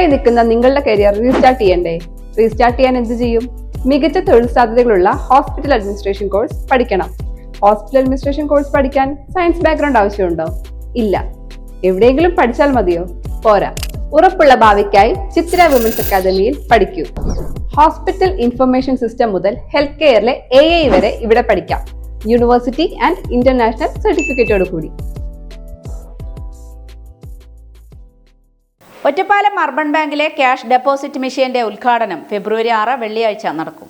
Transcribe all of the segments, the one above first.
സ്റ്റക്കായി നിൽക്കുന്ന നിങ്ങളുടെ കരിയർ റീസ്റ്റാർട്ട് ചെയ്യണ്ടേ? റീസ്റ്റാർട്ട് ചെയ്യാൻ എന്ത് ചെയ്യും? മികച്ച തൊഴിൽ സാധ്യതകളുള്ള ഹോസ്പിറ്റൽ അഡ്മിനിസ്ട്രേഷൻ കോഴ്സ് പഠിക്കണം. ഹോസ്പിറ്റൽ അഡ്മിനിസ്ട്രേഷൻ കോഴ്സ് പഠിക്കാൻ സയൻസ് ബാക്ക്ഗ്രൗണ്ട് ആവശ്യമുണ്ടോ? ഇല്ല. എവിടെയെങ്കിലും പഠിച്ചാൽ മതിയോ? പോരാ. ഉറപ്പുള്ള ഭാവിക്കായി ചിത്ര വിമൻസ് അക്കാദമിയിൽ പഠിക്കൂ. ഹോസ്പിറ്റൽ ഇൻഫർമേഷൻ സിസ്റ്റം മുതൽ ഹെൽത്ത് കെയറിലെ AI വരെ ഇവിടെ പഠിക്കാം. യൂണിവേഴ്സിറ്റി ആൻഡ് ഇന്റർനാഷണൽ സർട്ടിഫിക്കറ്റോട് കൂടി. ഒറ്റപ്പാലം അർബൻ ബാങ്കിലെ ക്യാഷ് ഡെപ്പോസിറ്റ് മെഷീന്റെ ഉദ്ഘാടനം ഫെബ്രുവരി 6 വെള്ളിയാഴ്ച നടക്കും.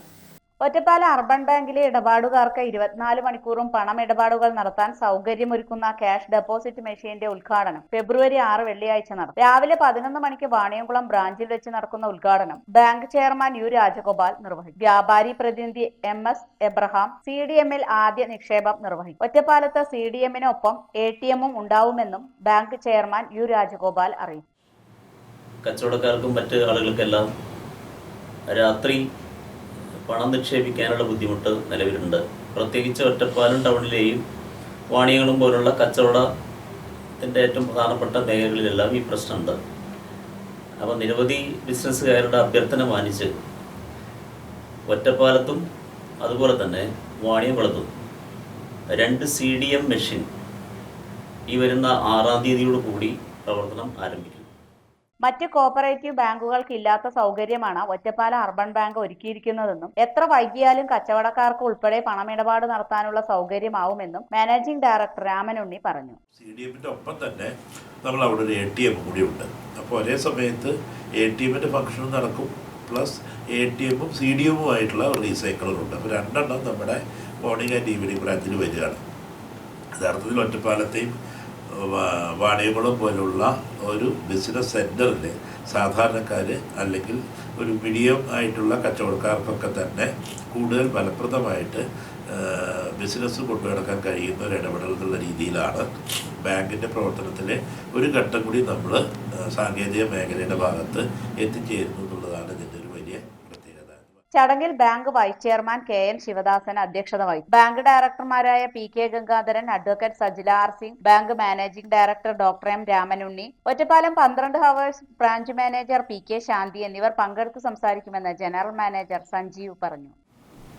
ഒറ്റപ്പാലം അർബൻ ബാങ്കിലെ ഇടപാടുകാർക്ക് 24 മണിക്കൂറും പണമിടപാടുകൾ നടത്താൻ സൗകര്യമൊരുക്കുന്ന ക്യാഷ് ഡെപ്പോസിറ്റ് മെഷീന്റെ ഉദ്ഘാടനം ഫെബ്രുവരി 6 വെള്ളിയാഴ്ച നടക്കും. രാവിലെ 11 മണിക്ക് വാണിയംകുളം ബ്രാഞ്ചിൽ വെച്ച് നടക്കുന്ന ഉദ്ഘാടനം ബാങ്ക് ചെയർമാൻ യു രാജഗോപാൽ നിർവഹിക്കും. വ്യാപാരി പ്രതിനിധി MS എബ്രഹാം CDMൽ ആദ്യ നിക്ഷേപം നിർവഹിക്കും. ഒറ്റപ്പാലത്ത് CDMനൊപ്പം ATMും ഉണ്ടാവുമെന്നും ബാങ്ക് ചെയർമാൻ യു രാജഗോപാൽ അറിയിച്ചു. കച്ചവടക്കാർക്കും മറ്റ് ആളുകൾക്കെല്ലാം രാത്രി പണം നിക്ഷേപിക്കാനുള്ള ബുദ്ധിമുട്ട് നിലവിലുണ്ട്. പ്രത്യേകിച്ച് ഒറ്റപ്പാലം ടൗണിലെയും വാണിയങ്ങളും പോലുള്ള കച്ചവടത്തിൻ്റെ ഏറ്റവും പ്രധാനപ്പെട്ട മേഖലകളിലെല്ലാം ഈ പ്രശ്നമുണ്ട്. അപ്പോൾ നിരവധി ബിസിനസ്സുകാരുടെ അഭ്യർത്ഥന മാനിച്ച് ഒറ്റപ്പാലത്തും അതുപോലെ തന്നെ വാണിയംകുളത്തും 2 CDM മെഷീൻ ഈ വരുന്ന 6-ാം തീയതിയോടുകൂടി പ്രവർത്തനം ആരംഭിക്കും. മറ്റ് കോപ്പറേറ്റീവ് ബാങ്കുകൾക്ക് ഇല്ലാത്ത സൗകര്യമാണ് ഒറ്റപ്പാലം അർബൻ ബാങ്ക് ഒരുക്കിയിരിക്കുന്നതെന്നും എത്ര വൈകിയാലും കച്ചവടക്കാർക്ക് ഉൾപ്പെടെ പണമിടപാട് നടത്താനുള്ള സൗകര്യമാവുമെന്നും മാനേജിംഗ് ഡയറക്ടർ രാമനുണ്ണി പറഞ്ഞു. CDMന്റെ ഒപ്പം തന്നെ നമ്മൾ അവിടെ ഒരു ATM കൂടി ഉണ്ട്. അപ്പോൾ ഒരേ സമയത്ത് ATMന്റെ ഫംഗ്ഷനും നടക്കും, പ്ലസ് ATMും CDMുമായിട്ടുള്ള റീസൈക്കിളുണ്ട്. അപ്പോൾ 2 എണ്ണം നമ്മുടെ മോർണിംഗ് ആൻഡ് ഈവനിങ് ബ്രാഞ്ചിൽ വരികയാണ്. യഥാർത്ഥത്തിൽ ഒറ്റപ്പാലത്തെയും വാണിയംകുളം പോലുള്ള ഒരു ബിസിനസ് സെൻറ്ററിൽ സാധാരണക്കാർ അല്ലെങ്കിൽ ഒരു മീഡിയം ആയിട്ടുള്ള കച്ചവടക്കാർക്കൊക്കെ തന്നെ കൂടുതൽ ഫലപ്രദമായിട്ട് ബിസിനസ് കൊണ്ടുനടക്കാൻ കഴിയുന്ന ഒരു ഇടപെടൽ എന്നുള്ള രീതിയിലാണ് ബാങ്കിൻ്റെ പ്രവർത്തനത്തിലെ ഒരു ഘട്ടം കൂടി നമ്മൾ സാങ്കേതിക മേഖലയുടെ ഭാഗത്ത് എത്തിച്ചേരുന്നു എന്നുള്ളതാണ് ഇതിൻ്റെ ഒരു വലിയ പ്രത്യേകത. ചടങ്ങിൽ bank vice chairman KN Sivadasan അധ്യക്ഷത വഹിച്ചു. ബാങ്ക് ഡയറക്ടർമാരായ PK Gangadharan, advocate Sajila R Singh, bank managing director doctor M Ramanunni, Ottapalam 12 hours branch manager PK Shanthi എന്നിവർ പങ്കെടുത്ത് സംസാരിക്കുമെന്ന് ജനറൽ മാനേജർ സഞ്ജീവ് പറഞ്ഞു.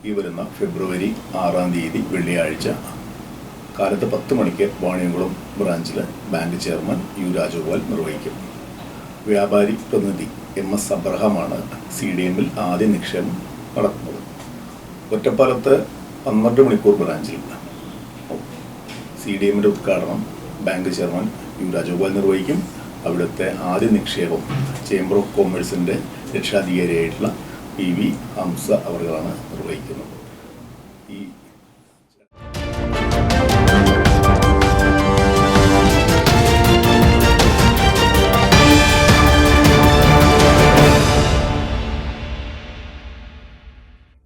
ഈ വരുന്ന ഫെബ്രുവരി 6-ാം തീയതി വെള്ളിയാഴ്ച കാലത്ത് 10 മണിക്ക് വാണിയംകുളം ബ്രാഞ്ചിൽ ബാങ്ക് ചെയർമാൻ യു രാജഗോപാൽ നിർവഹിക്കും. വ്യാപാരി പ്രതിനിധി MS എബ്രഹാമാണ് CDMൽ ആദ്യ നിക്ഷേപം നടത്തുന്നത്. ഒറ്റപ്പാലത്ത് 12 മണിക്കൂർ ബ്രാഞ്ചിൽ CDMന്റെ ഉദ്ഘാടനം ബാങ്ക് ചെയർമാൻ യു രാജഗോപാൽ നിർവഹിക്കും. അവിടുത്തെ ആദ്യ നിക്ഷേപം ചേംബർ ഓഫ് കോമേഴ്സിൻ്റെ രക്ഷാധികാരിയായിട്ടുള്ള PV ഹംസ അവർക്കാണ് നിർവഹിക്കുന്നത്. ഈ